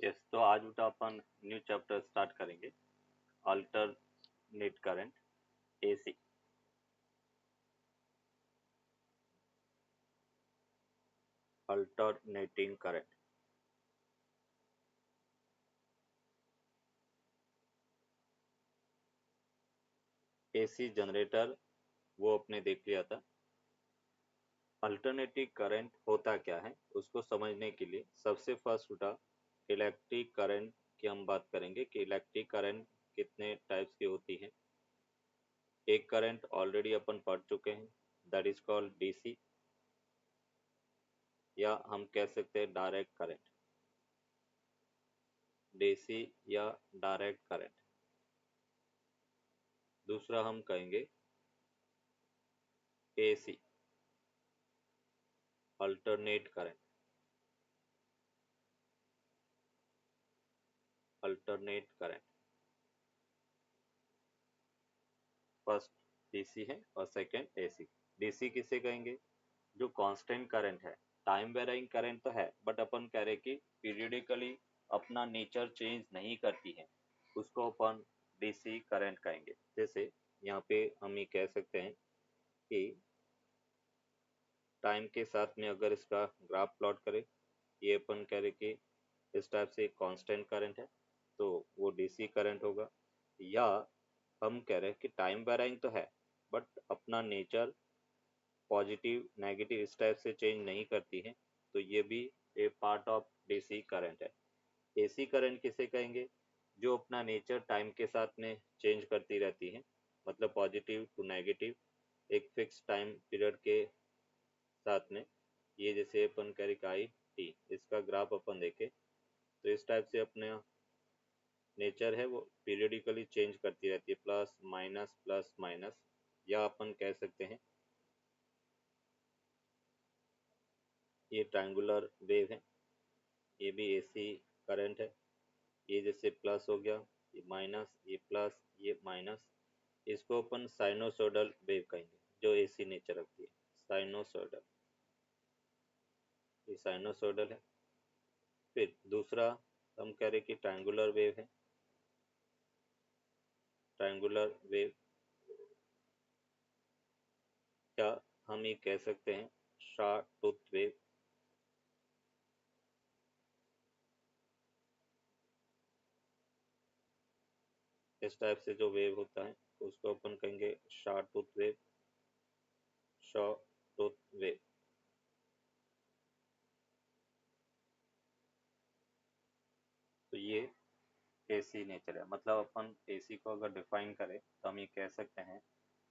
Yes, तो आज उठा अपन न्यू चैप्टर स्टार्ट करेंगे। Alternate current, AC. Alternating current. AC generator वो अपने देख लिया था। अल्टरनेटिंग करंट होता क्या है उसको समझने के लिए सबसे फर्स्ट उठा इलेक्ट्रिक करंट की हम बात करेंगे कि इलेक्ट्रिक करंट कितने टाइप्स की होती है। एक करंट ऑलरेडी अपन पढ़ चुके हैं, दैट इज कॉल्ड डीसी, या हम कह सकते हैं डायरेक्ट करंट। डीसी या डायरेक्ट करंट। दूसरा हम कहेंगे AC, alternate current. Alternate current first DC है और सेकंड एसी। डीसी किसे कहेंगे? जो कांस्टेंट करंट है, टाइम वेरिंग करंट तो है, बट अपन कह रहे कि पीरियडिकली अपना नेचर चेंज नहीं करती है, उसको अपन डीसी करंट कहेंगे। जैसे यहाँ पे हम ये कह सकते हैं कि टाइम के साथ में अगर इसका ग्राफ प्लॉट करें, ये अपन कह रहे कि इस टाइप से कांस्टेंट करंट है तो वो डीसी करंट होगा। या हम कह रहे हैं कि टाइम वेरिंग तो है बट अपना नेचर पॉजिटिव नेगेटिव इस टाइप से चेंज नहीं करती है, तो ये भी ए पार्ट ऑफ डीसी करंट है। एसी करंट किसे कहेंगे? जो अपना नेचर टाइम के साथ में चेंज करती रहती है, मतलब पॉजिटिव टू नेगेटिव एक फिक्स टाइम पीरियड के साथ में। ये जैसे अपन कह रहे आई टी, इसका ग्राफ अपन देखें तो इस टाइप से अपने नेचर है वो पीरियडिकली चेंज करती रहती है, प्लस माइनस। या अपन कह सकते हैं ये ट्रायंगुलर वेव है, ये भी एसी करंट है। ये जैसे प्लस हो गया, ये माइनस, ये प्लस, ये माइनस, इसको अपन साइनोसोडल वेव कहेंगे जो एसी नेचर रखती है। साइनोसोडल, ये साइनोसोडल है। फिर दूसरा हम कह रहे कि ट्रायंगुलर वेव है। ट्रायंगुलर वेव क्या हम ये कह सकते हैं शॉ टूथ वेव। इस टाइप से जो वेव होता है उसको अपन कहेंगे Shaw tooth wave. Shaw tooth wave. तो ये एसी नेचर है, मतलब अपन एसी को अगर डिफाइन करें तो हम ये कह सकते हैं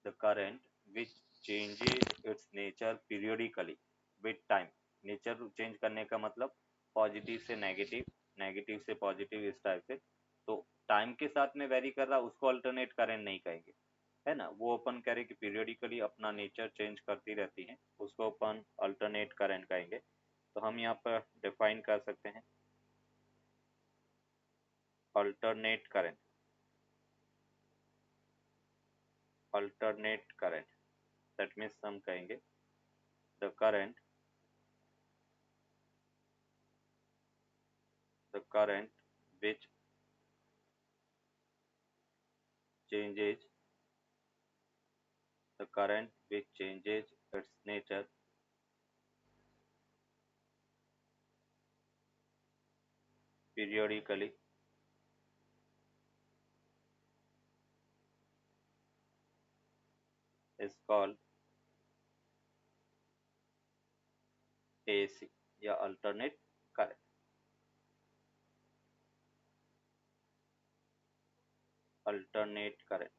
the current which changes it's nature periodically with time. Nature change करने का मतलब पॉजिटिव से नेगेटिव, नेगेटिव से पॉजिटिव, इस टाइप से। तो टाइम के साथ में वेरी कर रहा, उसको अल्टरनेट करंट नहीं कहेंगे, है ना। वो अपन कह रहे कि पीरियडिकली अपना नेचर चेंज करती रहती है, उसको अपन अल्टरनेट करंट कहेंगे। तो हम यहाँ पर डिफाइन कर सकते हैं alternate current. Alternate current that means हम कहेंगे the current, the current which changes, the current which changes its nature periodically is called AC या alternate current। अल्टरनेट करंट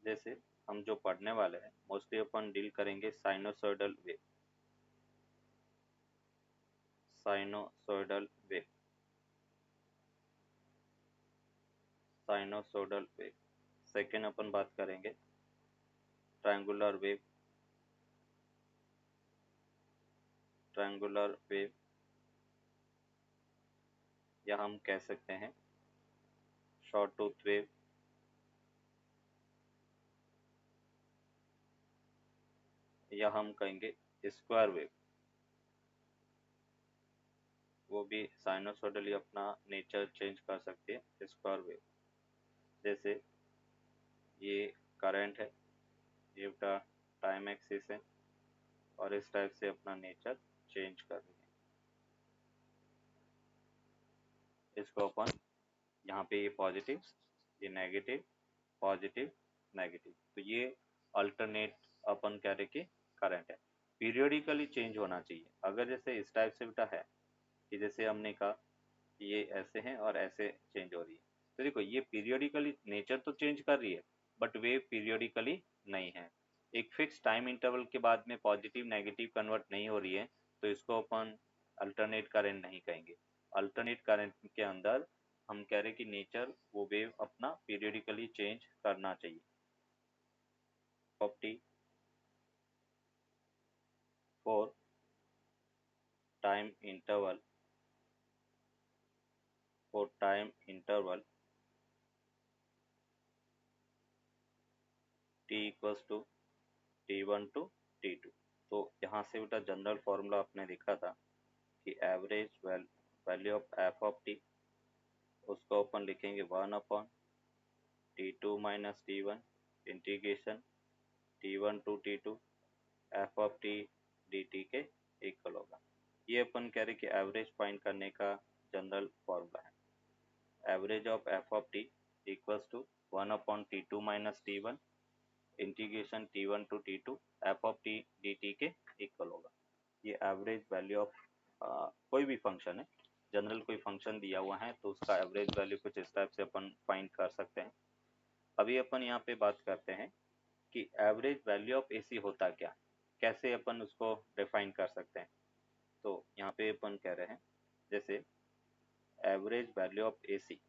जैसे हम जो पढ़ने वाले हैं मोस्टली अपन डील करेंगे sinusoidal wave. Sinusoidal wave, sinusoidal wave. Second अपन बात करेंगे ट्रायंगुलर वेव। ट्रायंगुलर वेव या हम कह सकते हैं शॉर्ट टूथ वेव। या हम कहेंगे स्क्वायर वेव। वो भी साइनोसॉइडली अपना नेचर चेंज कर सकती है स्क्वायर वेव। जैसे ये करंट है, ये टाइम एक्सिस है और इस टाइप से अपना नेचर चेंज कर रही है। इसको अपन यहाँ पे ये पॉजिटिव, ये नेगेटिव, पॉजिटिव, नेगेटिव, तो ये अल्टरनेट अपन कह रहे कि करंट है, पीरियोडिकली चेंज होना चाहिए। अगर जैसे इस टाइप से बेटा है कि जैसे हमने कहा ये ऐसे हैं और ऐसे चेंज हो रही है, तो देखो ये पीरियोडिकली नेचर तो चेंज कर रही है बट वेव पीरियोडिकली नहीं है। एक फिक्स टाइम इंटरवल के बाद में पॉजिटिव नेगेटिव कन्वर्ट नहीं हो रही है, तो इसको अपन अल्टरनेट करंट नहीं कहेंगे। अल्टरनेट करंट के अंदर हम कह रहे कि नेचर वो वेव अपना पीरियोडिकली चेंज करना चाहिए। Property for time interval, for time interval t equals to T1 to T2। तो यहाँ से बेटा जनरल फॉर्मूला आपने देखा था कि average value of F of T, उसको अपन लिखेंगे 1 upon T2 minus T1 integration T1 to T2 F of T D T के इक्वल होगा। ये अपन कह रहे कि एवरेज फाइंड करने का जनरल फॉर्मूला है। Average of F of T equals to 1/T2 minus T1 integration T1 to T2 F of T D T के इक्वल होगा। ये एवरेज वैल्यू ऑफ कोई भी फंक्शन है, जनरल कोई फंक्शन दिया हुआ है तो उसका एवरेज वैल्यू कुछ इस टाइप से अपन फाइंड कर सकते हैं। अभी अपन यहाँ पे बात करते हैं कि एवरेज वैल्यू ऑफ एसी होता क्या, कैसे अपन उसको डिफाइन कर सकते हैं। तो यहाँ पे अपन कह रहे हैं जैसे एवरेज वैल्यू ऑफ एसी,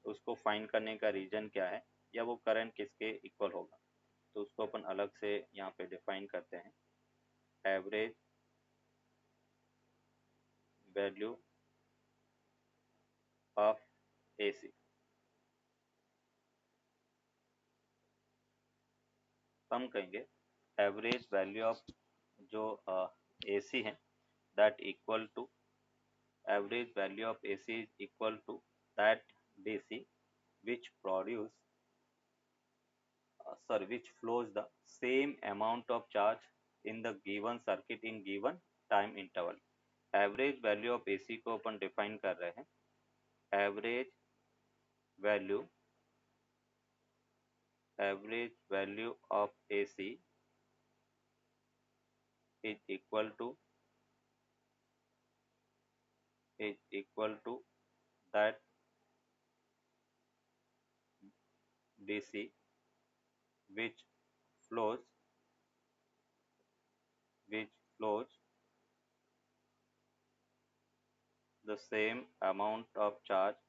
उसको फाइंड करने का रीजन क्या है या वो करंट किसके इक्वल होगा, तो उसको अपन अलग से यहाँ पे डिफाइन करते हैं। एवरेज वैल्यू ऑफ एसी, हम कहेंगे एवरेज वैल्यू ऑफ जो एसी है that equal to average value of AC is equal to that DC which produce which flows the same amount of charge in the given circuit in given time interval। Average value of AC को अपन define कर रहे हैं, average value, average value of AC is equal to that DC which flows which flows the same amount of charge,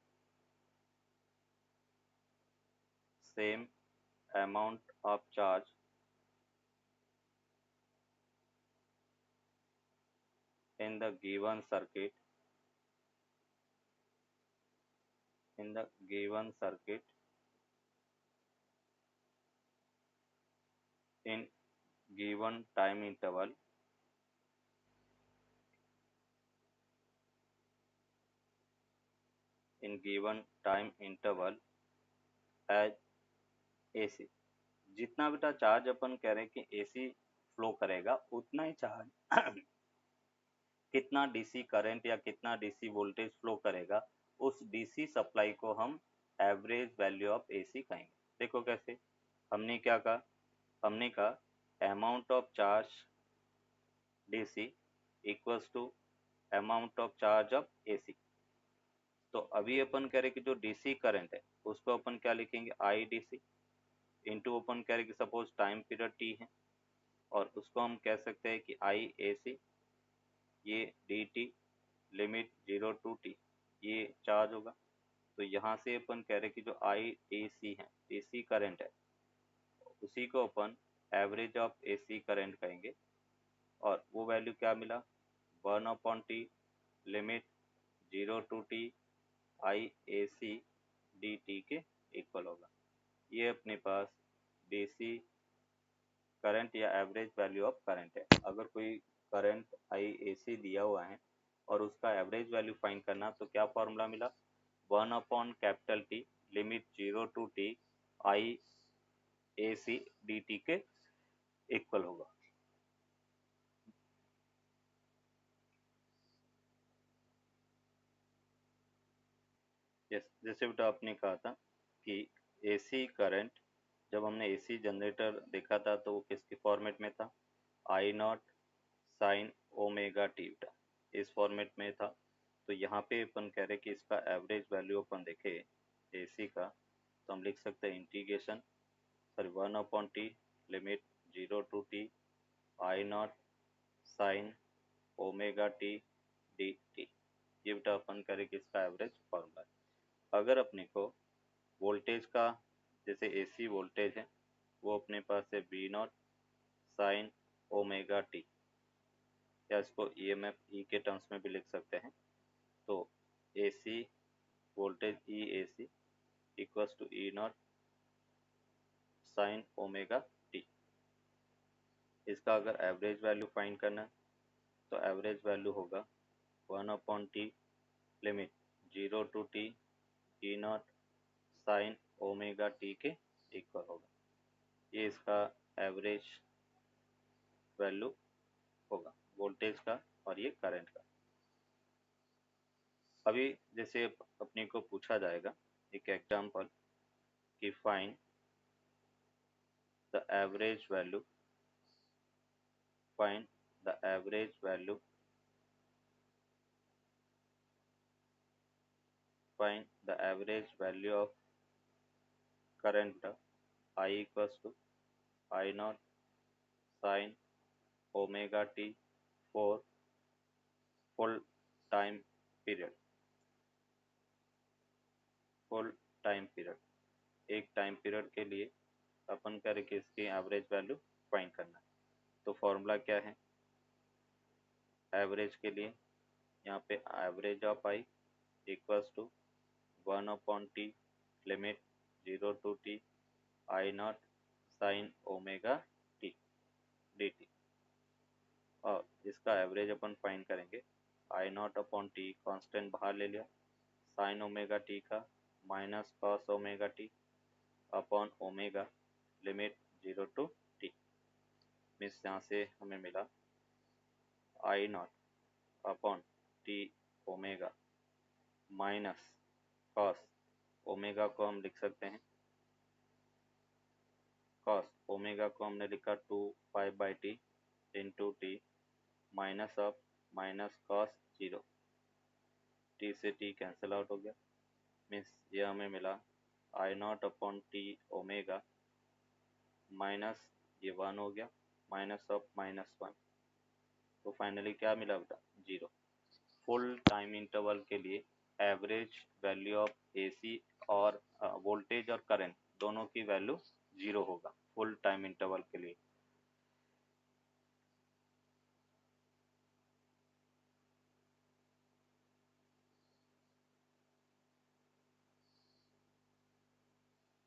same amount of charge in the given circuit, in the given circuit in given time interval, in given time interval as AC। जितना बेटा charge अपन कह रहे हैं कि AC flow करेगा उतना ही charge कितना DC current या कितना डीसी वोल्टेज फ्लो करेगा, उस डीसी सप्लाई को हम एवरेज वैल्यू ऑफ एसी कहेंगे। देखो कैसे, हमने क्या कहा, हमने कहा amount of charge DC equals to amount of charge of AC. तो अभी अपन कह रहे कि जो डीसी करंट है उसको अपन क्या लिखेंगे, आई डीसी इंटू अपन कह रहे कि सपोज टाइम पीरियड टी है और उसको हम कह सकते हैं कि आई ए सी, ये D T limit 0 to T, ये चार्ज होगा। तो यहाँ से अपन कह रहे कि जो आई ए सी है, एसी करंट है, उसी को अपन एवरेज ऑफ एसी करंट कहेंगे। और वो वैल्यू क्या मिला, 1/T limit 0 to T I A C D T के इक्वल होगा। ये अपने पास डीसी करंट या एवरेज वैल्यू ऑफ करंट है। अगर कोई करंट आई ए सी दिया हुआ है और उसका एवरेज वैल्यू फाइंड करना, तो क्या फॉर्मूला मिला, 1/T limit 0 to T I A C D T के इक्वल होगा। जैसे बेटा आपने कहा था कि एसी करंट, जब हमने एसी जनरेटर देखा था तो वो किसके फॉर्मेट में था, आई नॉट साइन ओमेगा टी बेटा, इस फॉर्मेट में था। तो यहाँ पे अपन कह रहे कि इसका एवरेज वैल्यू अपन देखे एसी का, तो हम लिख सकते हैं integration 1/T limit 0 to T I naught sine omega T D T. ये बेटा अपन करें कि इसका एवरेज फॉर्मूला है। अगर अपने को वोल्टेज का, जैसे एसी वोल्टेज है वो अपने पास है B naught sine omega T, या इसको ईएमएफ ई के टर्म्स में भी लिख सकते हैं। तो AC voltage E A C equals to E naught sine omega T. इसका अगर एवरेज वैल्यू फाइंड करना है तो एवरेज वैल्यू होगा 1/T limit 0 to T E naught sine omega T के इक्वल होगा। ये इसका एवरेज वैल्यू होगा वोल्टेज का और ये करंट का। अभी जैसे अपने को पूछा जाएगा एक एग्जांपल कि find the average value, find the average value, find the average value of current I equals to I naught sine omega T for full time period, full time period, एक टाइम पीरियड के लिए अपन करें कि इसकी average value find करना है। तो formula क्या है एवरेज के लिए, यहाँ पे average of I equals to 1/T limit 0 to T I naught sine omega T D T. और इसका एवरेज अपन फाइंड करेंगे, I naught upon T constant बाहर ले लिया, साइन ओमेगा टी का minus cos omega T upon omega limit 0 to T। Means यहाँ से हमें मिला I naught upon T omega minus cos omega को हम लिख सकते हैं, कॉस ओमेगा को हमने लिखा 2π/T into T minus of minus cos 0, T से टी कैंसिल आउट हो गया। मीन्स ये हमें मिला I naught upon T omega minus ये 1 हो गया माइनस ऑफ -1। तो फाइनली क्या मिला बेटा 0। फुल टाइम इंटरवल के लिए एवरेज वैल्यू ऑफ एसी और वोल्टेज और करंट दोनों की वैल्यू 0 होगा फुल टाइम इंटरवल के लिए।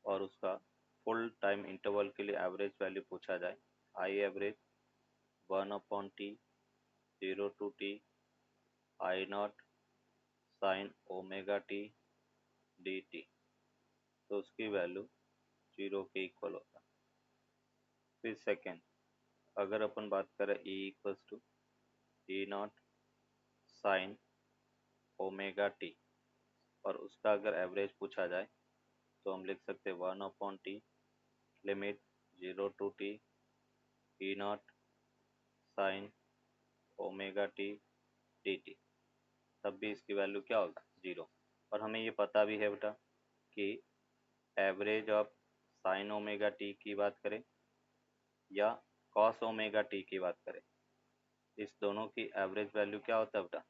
और उसका फुल टाइम इंटरवल के लिए एवरेज वैल्यू पूछा जाए, I average 1/T 0 to T I naught sine omega T D T, तो उसकी वैल्यू 0 के इक्वल होता है। फिर सेकेंड अगर अपन बात करें E equals to E naught sine omega T, और उसका अगर एवरेज पूछा जाए तो हम लिख सकते हैं 1/T limit 0 to T E naught sine omega T D T, तब भी इसकी वैल्यू क्या होगा 0। और हमें ये पता भी है बेटा कि average of sine omega T की बात करें या कॉस ओमेगा टी की बात करें, इस दोनों की एवरेज वैल्यू क्या होता है बेटा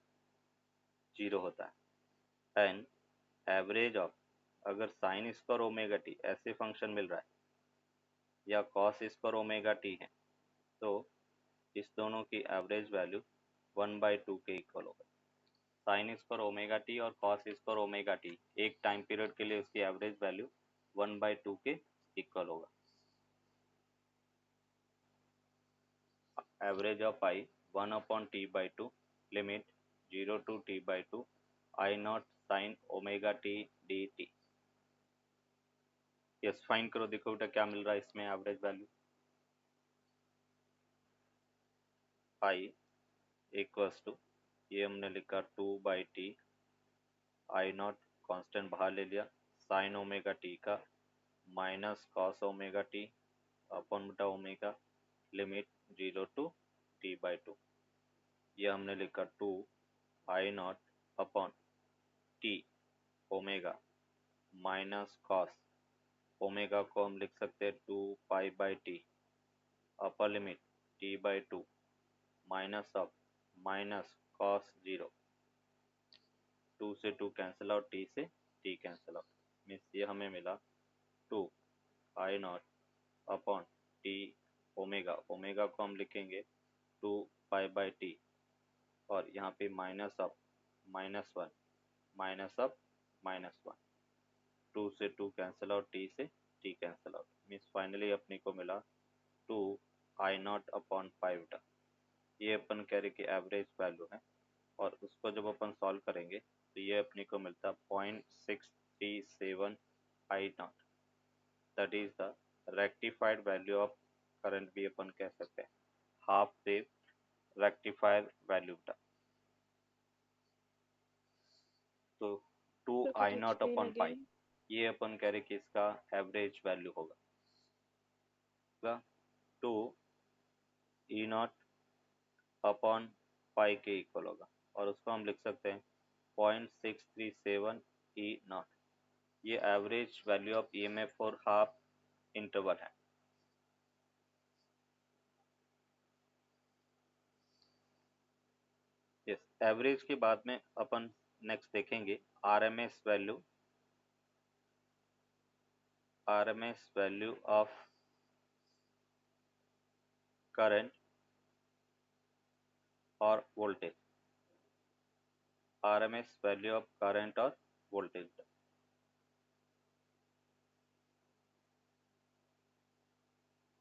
0 होता है। एंड एवरेज ऑफ अगर साइन स्क्वायर ओमेगा टी ऐसे फंक्शन मिल रहा है या कॉस स्क्वायर ओमेगा टी है, तो इस दोनों की एवरेज वैल्यू 1/2 के इक्वल होगा। साइन स्क्वायर ओमेगा टी और कॉस स्क्वायर ओमेगा टी एक टाइम पीरियड के लिए उसकी एवरेज वैल्यू 1/2 के इक्वल होगा। Average of I 1/T/2 limit 0 to t/2 I naught sine omega T D T. Yes, fine करो, देखो बेटा क्या मिल रहा है इसमें average value. I equals to, ये हमने लिखा 2/t आई नॉट, कांस्टेंट बाहर ले लिया, साइन ओमेगा टी का minus cos omega T upon बटा ओमेगा, लिमिट 0 to t/2। ये हमने लिखा 2 I naught upon T omega minus cos omega को हम लिख सकते हैं 2 पाई/t upper limit t/2 minus of minus cos 0, 2 से 2 कैंसिल आउट, t से t कैंसिल आउट, मीन्स ये हमें मिला 2 I naught upon T omega, omega को हम लिखेंगे 2 पाई/t और यहाँ पे माइनस ऑफ -1 माइनस ऑफ -1, 2 से 2 कैंसिल आउट, t से t cancel out, means finally अपने को मिला 2 आई नॉट अपॉन 5। ये अपन कह रहे कि एवरेज वैल्यू है और उसको जब अपन सॉल्व करेंगे तो ये अपने को मिलता 0.637 I naught, that is the rectified value of current भी अपन कह सकते हैं, हाफ वेव रेक्टिफायर वैल्यू था। तो 2 So could I you not explain upon 5, again? ये अपन कह रहे कि इसका एवरेज वैल्यू होगा 2 ई नॉट अपॉन पाई के इक्वल होगा, और उसको हम लिख सकते हैं 0.637 ई नॉट। ये average value of EMF for half interval है। यस, एवरेज के बाद में अपन नेक्स्ट देखेंगे आरएमएस वैल्यू ऑफ करंट और voltage, RMS value of current और voltage,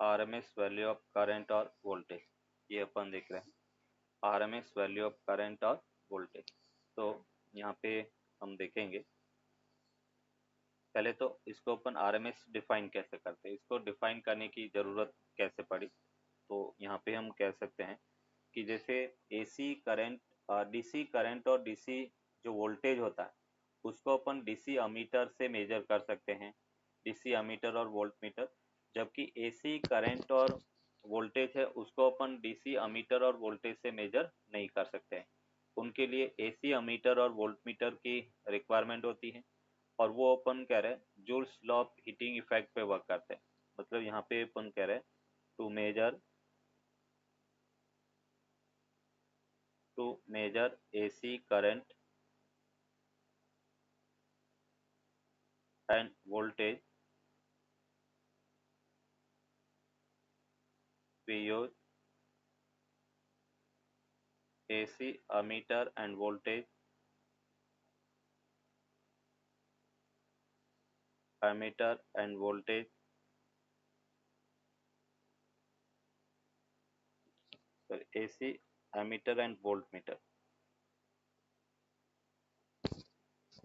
RMS value of current और वोल्टेज, ये अपन देख रहे हैं आरएमएस वैल्यू ऑफ करंट और वोल्टेज। तो यहाँ पे हम देखेंगे, पहले तो इसको अपन आरएमएस डिफाइन कैसे करते हैं, इसको डिफाइन करने की ज़रूरत कैसे पड़ी। तो यहाँ पे हम कह सकते हैं कि जैसे एसी करंट, डीसी करंट और डीसी जो वोल्टेज होता है उसको अपन डीसी अमीटर से मेजर कर सकते हैं, डीसी अमीटर और वोल्ट मीटर, जबकि एसी करंट और वोल्टेज है उसको अपन डीसी अमीटर और वोल्टेज से मेजर नहीं कर सकते हैं, उनके लिए एसी अमीटर और वोल्ट मीटर की रिक्वायरमेंट होती है, और वो अपन कह रहे हैं Joule's law of heating effect पे वर्क करते हैं। मतलब यहाँ पे अपन कह रहे हैं to measure AC current and voltage, we use AC ammeter and voltage ammeter and voltage sorry, AC ammeter and voltmeter,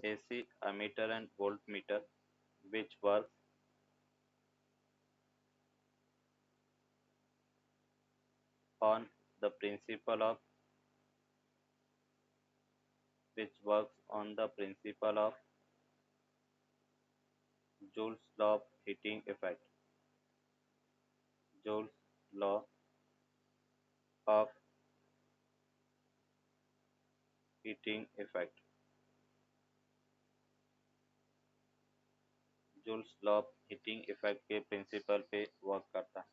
AC ammeter and voltmeter, which works on the principle of Joule's law of heating effect, Joule's law of heating effect, Joule's law of heating effect के principle पे work करता है।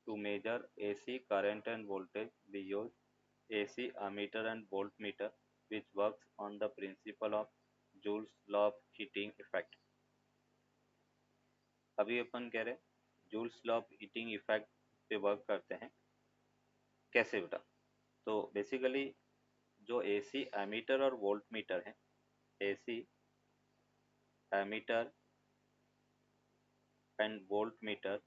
To measure AC current and voltage, we use AC ammeter and voltmeter, which works on the principle of Joule's law of heating effect। अभी अपन कह रहे हैं Joule's law of heating effect पे work करते हैं, कैसे बेटा? तो बेसिकली जो AC एमीटर और वोल्टमीटर है, AC ammeter and voltmeter,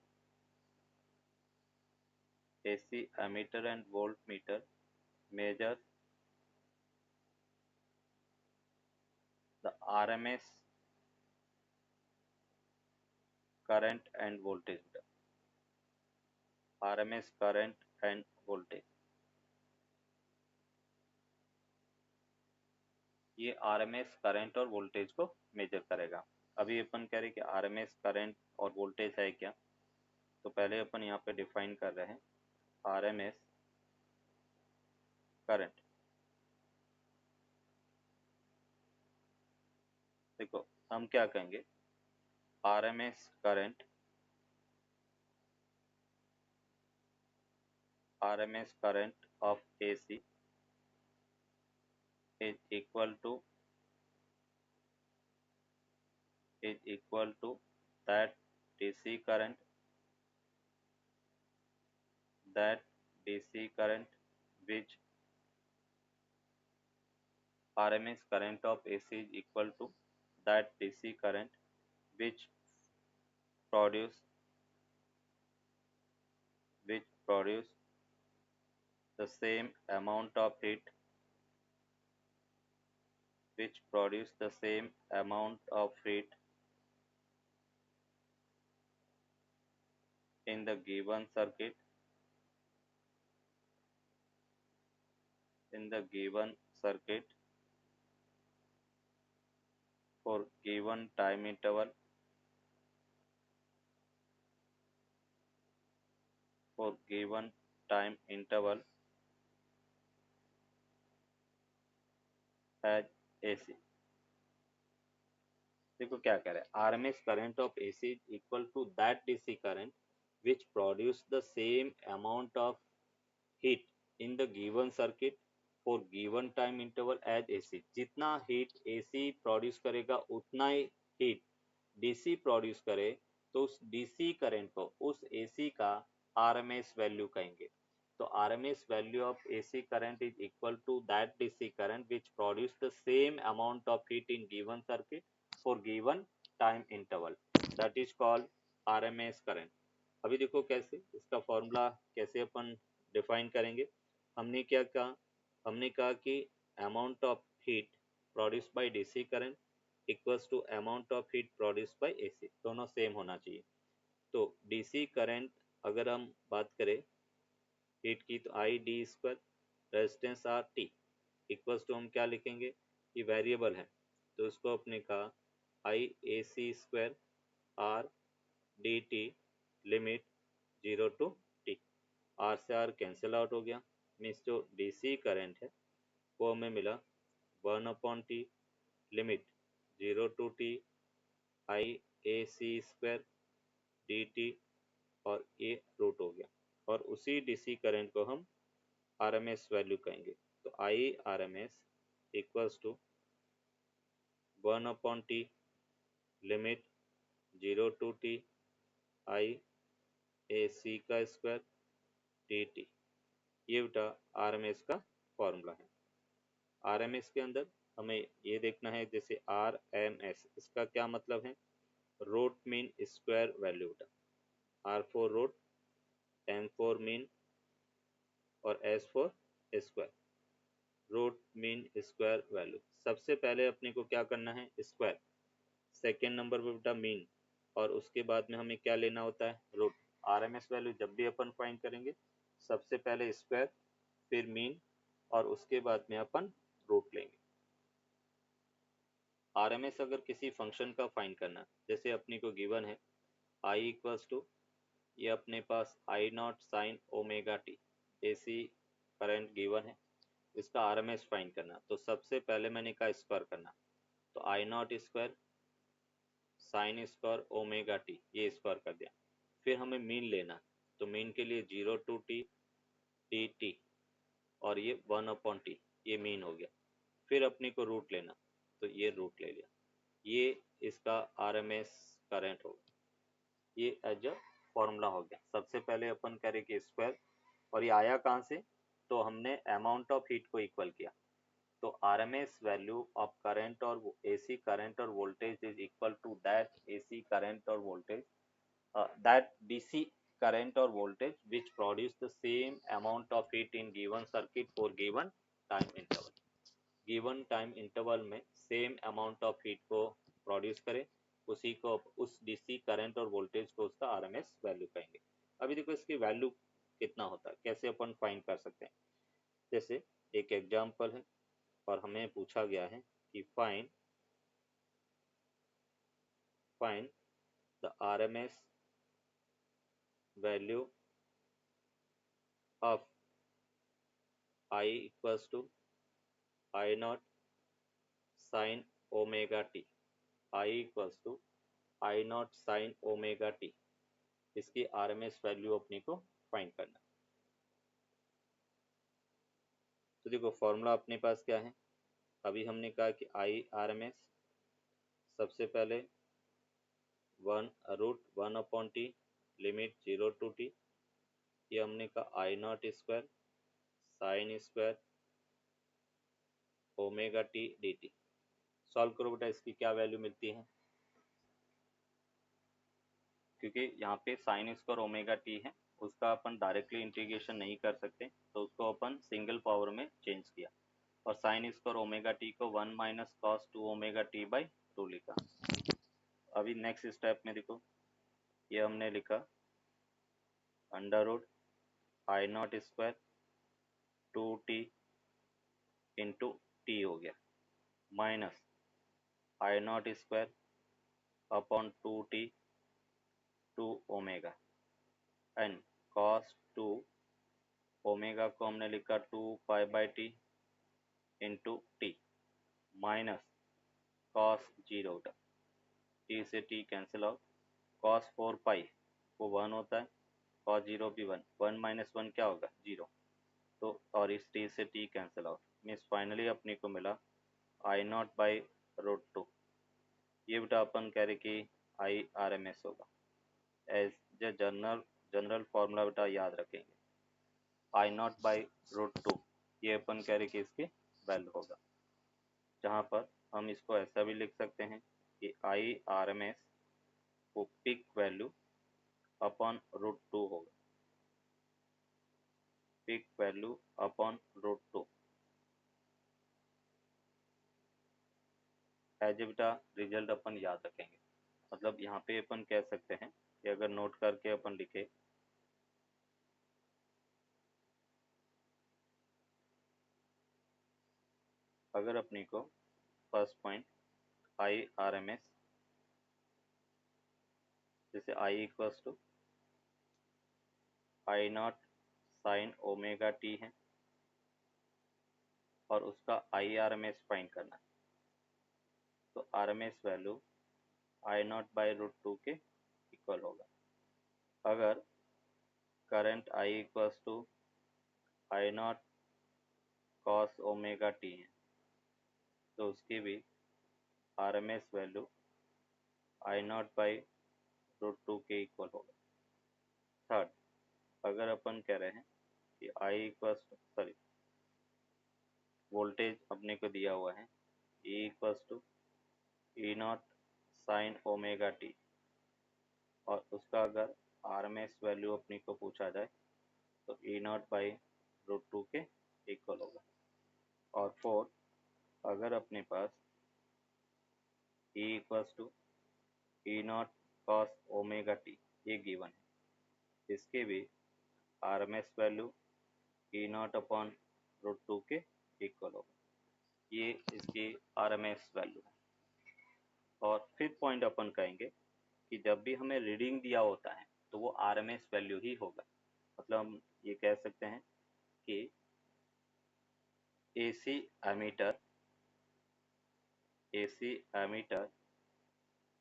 AC ammeter and voltmeter measures RMS current and voltage बेटा, RMS current and voltage, ये RMS करंट और वोल्टेज को मेजर करेगा। अभी अपन कह रहे कि RMS करंट और वोल्टेज है क्या, तो पहले अपन यहाँ पे डिफाइन कर रहे हैं RMS करंट। देखो हम क्या कहेंगे, RMS current, RMS current of AC is equal to that DC current, that DC current which RMS current of AC is equal to that DC current which produce the same amount of heat, which produce the same amount of heat in the given circuit, for given time interval, as AC। देखो क्या कह रहे हैं, RMS current of AC is equal to that DC current which produce the same amount of heat in the given circuit for given time interval as AC। जितना heat AC produce करेगा उतना ही heat DC produce करे, तो उस DC current को उस AC का RMS value कहेंगे। तो RMS value of AC current is equal to that DC current which produce the same amount of heat in given circuit for given time interval, that is called RMS current। अभी देखो कैसे इसका formula कैसे अपन define करेंगे। हमने क्या कहा, हमने कहा कि amount of heat produce by DC current equals to amount of heat produce by AC, दोनों सेम होना चाहिए। तो डीसी करंट अगर हम बात करें हीट की, तो I D square, resistance R T, equals to हम क्या लिखेंगे, ये वेरिएबल है तो इसको अपने कहा I A C square R D T, limit 0 to t। R से आर कैंसिल आउट हो गया, मीन्स जो डीसी करंट है वो हमें मिला 1/t, limit 0 to t I A C square D T, और ये रूट हो गया। और उसी डीसी करंट को हम आरएमएस वैल्यू कहेंगे, तो I RMS equals to 1/t, limit 0 to t I A C का स्क्वायर डी टी। ये बेटा आरएमएस का फॉर्मूला है। आरएमएस के अंदर हमें ये देखना है, जैसे आरएमएस इसका क्या मतलब है, रूट मीन स्क्वायर वैल्यू बेटा, R for root, M for mean और S for square, root mean square value. सबसे पहले अपने को क्या करना है, स्क्वायर, सेकेंड नंबर पर बेटा मीन, और उसके बाद में हमें क्या लेना होता है, रूट। आरएमएस वैल्यू जब भी अपन फाइंड करेंगे सबसे पहले स्क्वायर, फिर मीन, और उसके बाद में अपन रूट लेंगे। आरएमएस अगर किसी फंक्शन का फाइंड करना, जैसे अपने को गिवन है आई इक्वल्स टू, ये अपने पास I naught sine omega T, AC current given है, इसका आरएमएस फाइंड करना, तो सबसे पहले मैंने कहा स्क्वायर करना, तो I naught square sine square omega T, ये स्क्वायर कर दिया। फिर हमें मीन लेना, तो मीन के लिए 0 to t डी टी, और ये 1/t, ये मीन हो गया। फिर अपने को रूट लेना, तो ये रूट ले लिया, ये इसका आरएमएस करंट होगा। ये एज अ फॉर्मूला हो गया। सबसे पहले अपन करेंगे स्क्वायर, और ये आया कहाँ से, तो हमने अमाउंट ऑफ हीट को इक्वल किया, तो आरएमएस वैल्यू ऑफ करंट और एसी करंट और voltage is equal to that AC current और voltage, that DC current or voltage which produce the same amount of heat in given circuit for given time interval। Given time interval में same amount of heat को produce करे, उसी को उस DC current और voltage को उसका RMS value कहेंगे। अभी देखो इसकी वैल्यू कितना होता है, कैसे अपन फाइंड कर सकते हैं। जैसे एक एग्जांपल है और हमें पूछा गया है कि find the RMS value of I equals to I naught sin omega t, I equals to I naught sin omega t, इसकी आरएमएस वैल्यू अपने को फाइंड करना। तो देखो फॉर्मूला अपने पास क्या है, अभी हमने कहा कि आई आरएमएस सबसे पहले 1√1/t लिमिट 0 to t, ये हमने कहा I naught square sine square omega T D T. Solve करो बेटा, इसकी क्या वैल्यू मिलती है, क्योंकि यहाँ पे साइन स्क्वायर ओमेगा टी है, उसका अपन डायरेक्टली इंटीग्रेशन नहीं कर सकते, तो उसको अपन सिंगल पावर में चेंज किया और साइन स्क्वायर ओमेगा टी को 1 minus cos 2 omega T by 2 लिखा। अभी नेक्स्ट स्टेप में देखो, ये हमने लिखा under root I naught square 2t into T हो गया minus I naught square upon 2t 2 omega and cos 2 omega को हमने लिखा 2 pi by T into T minus cos 0, T से T cancel out, cos 4 pi वो 1 होता है, cos 0 भी 1, 1 माइनस 1 क्या होगा 0, तो और इस टी से T cancel out means finally अपने को मिला आई नॉट बाई √2। ये बेटा अपन कह रहे कि आई आर एम एस होगा, एज ए जनरल फॉर्मूला बेटा याद रखेंगे, आई नॉट बाई √2 ये अपन कह रहे कि इसकी वैल्यू होगा, जहाँ पर हम इसको ऐसा भी लिख सकते हैं कि आई आर एम एस को पिक वैल्यू अपॉन √2 होगा, peak value upon √2 as a बेटा रिजल्ट अपन याद रखेंगे। मतलब यहाँ पे अपन कह सकते हैं कि अगर नोट करके अपन लिखे अगर अपने को first point I R M S जैसे I equals to I naught sine omega T है और उसका I R M S find करना है, तो R M S value I naught by √2 के इक्वल होगा। अगर current I equals to I naught cos omega T है तो उसकी भी R M S value I naught by √2 के इक्वल होगा। थर्ड, अगर अपन कह रहे हैं कि आई इक्वल्स सॉरी वोल्टेज अपने को दिया हुआ है E equals to E naught sine omega T और उसका अगर आर एम एस वैल्यू अपने को पूछा जाए तो ई नॉट बाई √2 के इक्वल होगा। और फोर्थ, अगर अपने पास E equals to E naught cos omega T ये गिवन है, इसके भी R M S value E naught upon √2 के इक्वल होगा, ये इसकी आर एम एस वैल्यू है। और फिफ्थ पॉइंट अपन कहेंगे कि जब भी हमें रीडिंग दिया होता है तो वो आर एम एस वैल्यू ही होगा। मतलब हम ये कह सकते हैं कि AC ammeter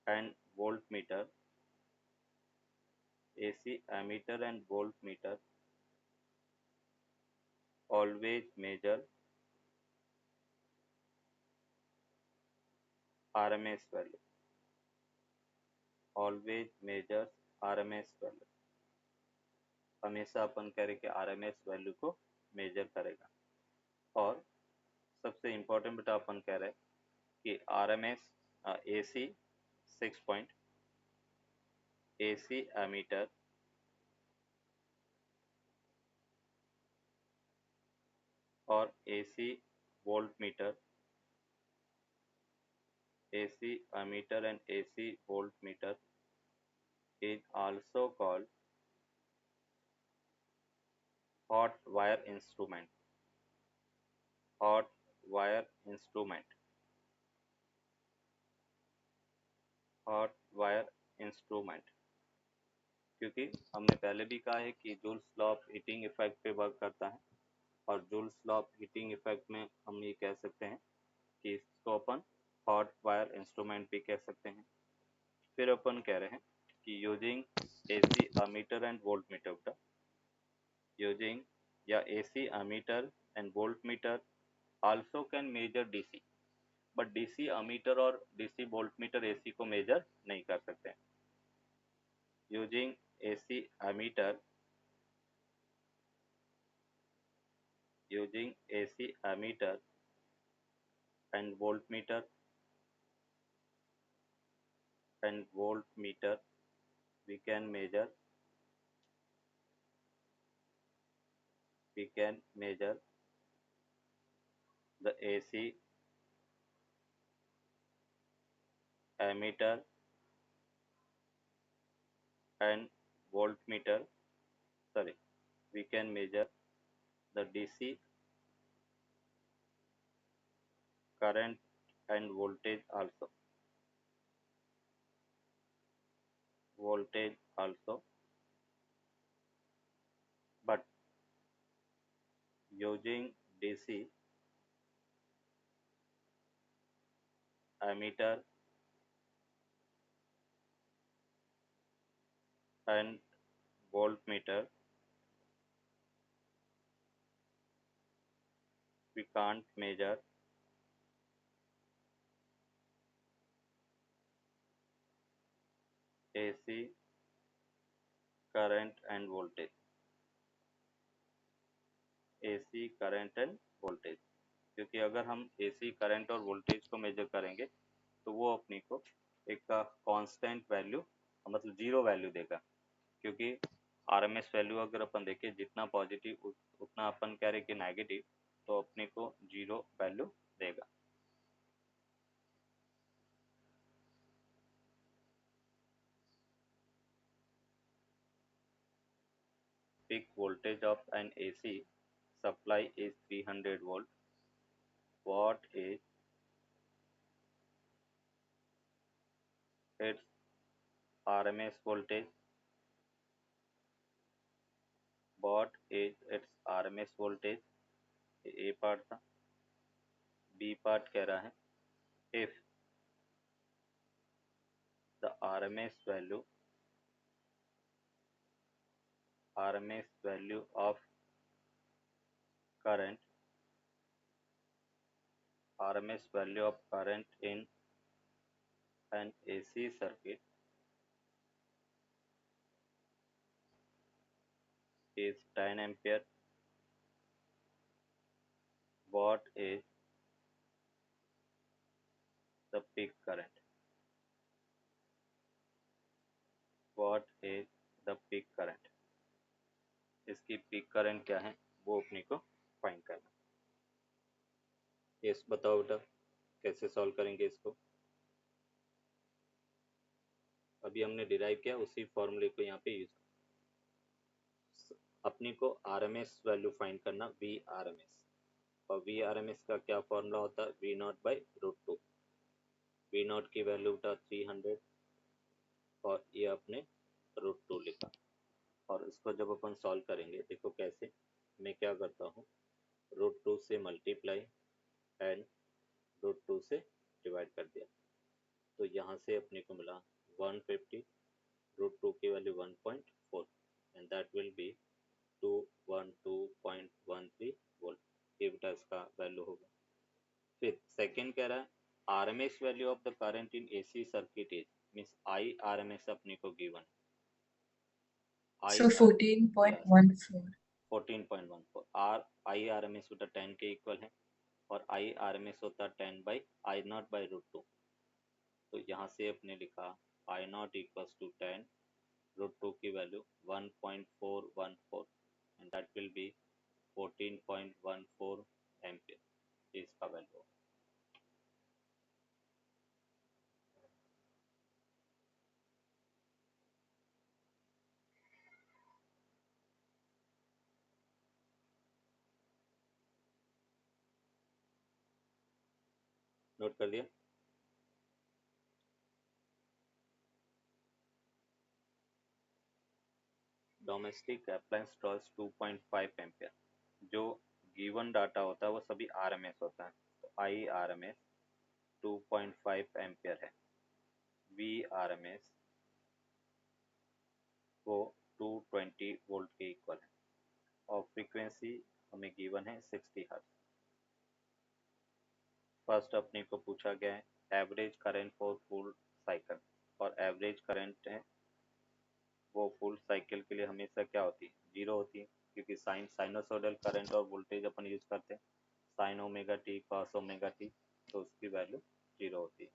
and volt meter AC ammeter and voltmeter always measure RMS value. Always measures RMS value. हमेशा अपन कह रहे कि RMS वैल्यू को मेजर करेगा। और सबसे इम्पोर्टेंट बेटा अपन कह रहे कि RMS AC 6 point AC ammeter और AC voltmeter AC ammeter and AC voltmeter is also called hot wire instrument. Hot wire instrument. Hot wire instrument, क्योंकि हमने पहले भी कहा है कि joules law of heating effect पे वर्क करता है, और joules law of heating effect में हम ये कह सकते हैं कि इसको अपन हॉट वायर इंस्ट्रूमेंट भी कह सकते हैं। फिर अपन कह रहे हैं कि using AC ammeter and volt meter, using या AC ammeter and volt meter also can measure DC, but DC ammeter और डीसी वोल्ट मीटर एसी को मेजर नहीं कर सकते। Using AC ammeter, using AC ammeter and voltmeter we can measure the AC ammeter and voltmeter, sorry, we can measure the DC current and voltage also, but using DC ammeter and voltmeter we can't measure AC current and voltage, AC current and voltage, क्योंकि अगर हम AC current और voltage को major करेंगे तो वो अपने को एक कांस्टेंट वैल्यू, मतलब जीरो वैल्यू देगा, क्योंकि आरएमएस वैल्यू अगर अपन देखें जितना पॉजिटिव उतना अपन कह रहे कि नेगेटिव, तो अपने को जीरो वैल्यू देगा। Peak voltage of an AC supply is 300 volt. What is its RMS voltage? What is its RMS voltage? A part था। B पार्ट कह रहा है if the RMS value of current in an AC circuit is 10 ampere, what is the peak current? What is the peak current? इसकी peak current क्या है वो अपने को फाइंड करना। यस बताओ बेटा, कैसे सॉल्व करेंगे इसको? अभी हमने डिराइव किया, उसी फॉर्मूले को यहाँ पे यूज, अपने को आरएमएस वैल्यू फाइंड करना, वी आरएमएस, और वी आरएमएस का क्या फॉर्मूला होता है? V naught by root two. V naught की वैल्यू उठा 300 और ये अपने रूट टू लिखा, और इसको जब अपन सॉल्व करेंगे, देखो कैसे, मैं क्या करता हूँ, रूट टू से मल्टीप्लाई एंड रूट टू से डिवाइड कर दिया, तो यहाँ से अपने को मिला 150, रूट टू की value 1.4 and that will B 212.13 volt, ये बेटा इसका वैल्यू होगा। फिर सेकंड कह रहा है RMS value of the current in AC circuit is, means I RMS अपने को given, So 14.14. 14.14, are I RMS बेटा 10 के इक्वल है, और आई आरएमएस होता है 10 by I naught by root two, तो यहाँ से अपने लिखा I naught equals to 10, root two की value 1.414 and that will be 14.14 ampere, इसका वैल्यू। नोट कर दिया? Domestic appliance draws 2.5 ampere. जो गिवन डाटा होता है वो सभी आरएमएस होता है, तो आई आरएमएस 2.5 एम्पियर है। वी आरएमएस वो 220 वोल्ट के इक्वल है, और फ्रीक्वेंसी हमें गिवन है 60 हर्ट्ज। फर्स्ट अपने को पूछा गया है average current for full cycle, और एवरेज करंट है वो फुल साइकिल के लिए हमेशा क्या होती है, जीरो होती है, क्योंकि साइनोसोडल करंट और वोल्टेज अपन यूज करते हैं sign omega T cos omega T, तो उसकी वैल्यू जीरो होती है।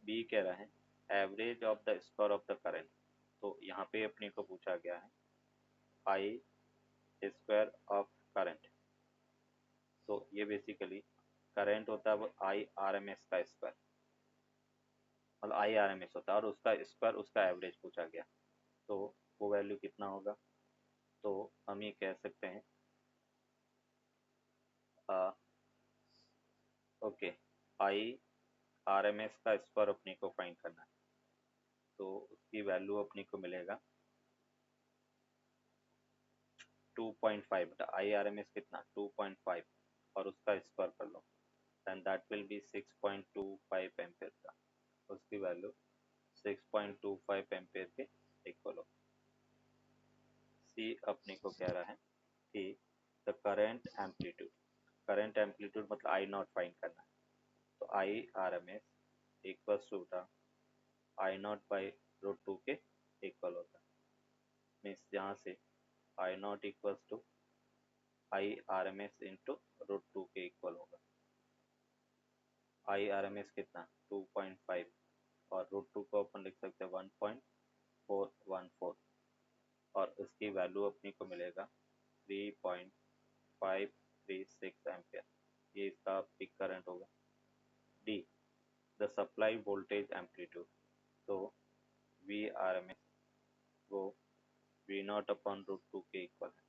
बी कह रहा है average of the square of the current, तो यहाँ पे अपने को पूछा गया है आई स्क्वायर ऑफ करंट, तो ये बेसिकली करंट होता है वो आई आर एम एस का स्क्वायर, मतलब आई आर एम एस होता है, और उसका स्क्वायर उसका एवरेज पूछा गया, तो वो वैल्यू कितना होगा, तो हम ये कह सकते हैं okay I R M S का स्क्वायर अपने को फाइंड करना है, तो उसकी वैल्यू अपने को मिलेगा 2.5 बटा आई आर एम एस कितना 2.5, और उसका स्क्वायर कर लो, and that will be 6.25 ampere का, उसकी वैल्यू 6.25 एम्पेयर के इक्वल हो। सी अपने को कह रहा है कि द करंट एम्पलीट्यूड मतलब आई नॉट फाइंड करना है, तो I R M S equals to I naught by root two के इक्वल होता है, मीन्स यहाँ से I naught equals to I R M S into root two के इक्वल होगा। आई आर एम एस कितना 2.5, और रूट टू को अपन लिख सकते हैं 1.414, और उसकी वैल्यू अपने को मिलेगा 3.536 एम्पियर, ये इसका पिक करंट होगा। डी द सप्लाई वोल्टेज एम्पलीट्यूड, तो वी आर एम एस वो V naught upon root two के इक्वल है,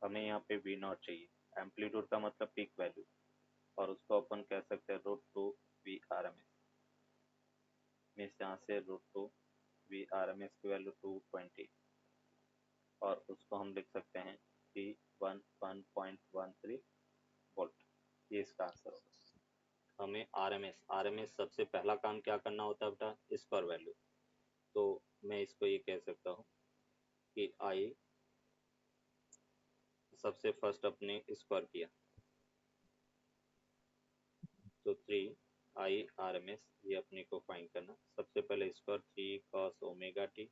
हमें यहाँ पे वी नॉट चाहिए, एम्पलीट्यूड का मतलब पिक वैल्यू, और उसको अपन कह सकते हैं root two V R M S, means यहाँ से root two V R M S की वैल्यू 220, और उसको हम लिख सकते हैं 311.13 वोल्ट, ये इसका आंसर होगा। हमें आर एम एस सबसे पहला काम क्या करना होता है बेटा, स्क्वायर वैल्यू, तो मैं इसको ये कह सकता हूँ कि आई सबसे फर्स्ट अपने स्क्वायर किया, तो 3 आई आर एम एस ये अपने को फाइंड करना, सबसे पहले square 3 cos omega T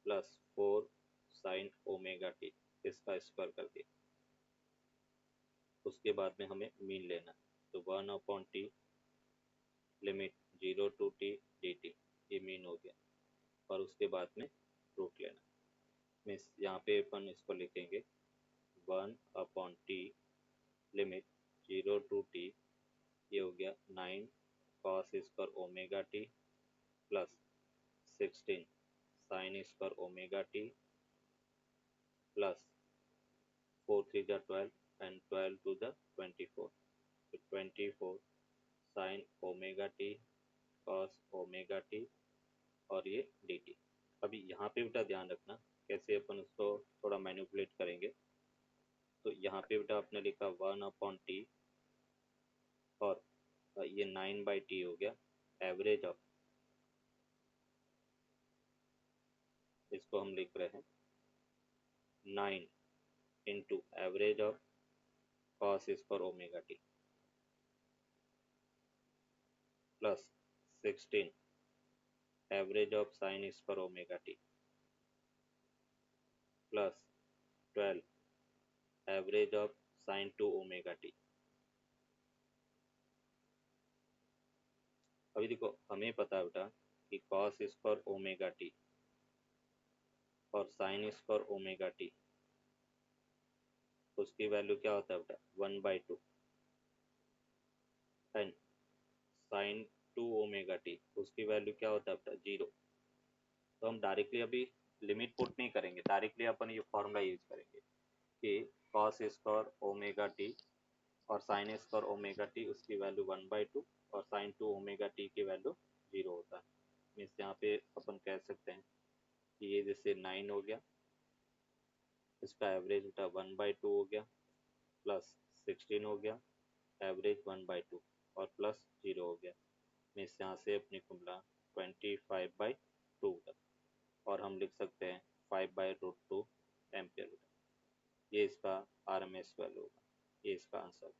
plus 4 sin omega T, इसका स्क्वायर कर दिया, उसके बाद में हमें मीन लेना, तो 1/t limit 0 to t dt, ये मीन हो गया, और उसके बाद में रूट लेना, मीन्स यहाँ पे अपन इसको लिखेंगे 1/t लिमिट 0 to t, ये हो गया 9 cos square omega T plus 16 sin square omega T plus 4 3 जा 12 एंड 12 to the 24, तो 24 sin omega T cos omega T, और ये डी टी। अभी यहाँ पे बेटा ध्यान रखना कैसे अपन उसको थोड़ा मैनिपुलेट करेंगे, तो यहाँ पे बेटा आपने लिखा 1/t, और ये 9/t हो गया, एवरेज ऑफ, इसको हम लिख रहे हैं 9 into average of cos square omega T plus 16 average of sin square omega T plus 12 average of sin 2 omega T. अभी देखो हमें पता है बेटा कि cos स्क्वायर ओमेगा टी और sin स्क्वायर ओमेगा टी, उसकी वैल्यू क्या होता है बेटा 1/2, एंड sin 2 ओमेगा टी उसकी वैल्यू क्या होता है बेटा 0, तो हम डायरेक्टली अभी लिमिट पुट नहीं करेंगे, डायरेक्टली अपन ये फॉर्मूला यूज करेंगे कि cos स्क्वायर ओमेगा टी और साइन एस पर ओमेगा टी उसकी वैल्यू 1/2 और साइन 2 ओमेगा टी की वैल्यू 0 होता है। मीन्स यहाँ पे अपन कह सकते हैं कि ये जैसे 9 हो गया, इसका एवरेज बेटा 1/2 हो गया, प्लस 16 हो गया, एवरेज 1/2 और प्लस 0 हो गया। मीन्स यहाँ से अपने को मिला 25/2 और हम लिख सकते हैं 5/√2 एम्पियर। ये इसका आर एम एस वैल्यू होगा, ये इसका आंसर।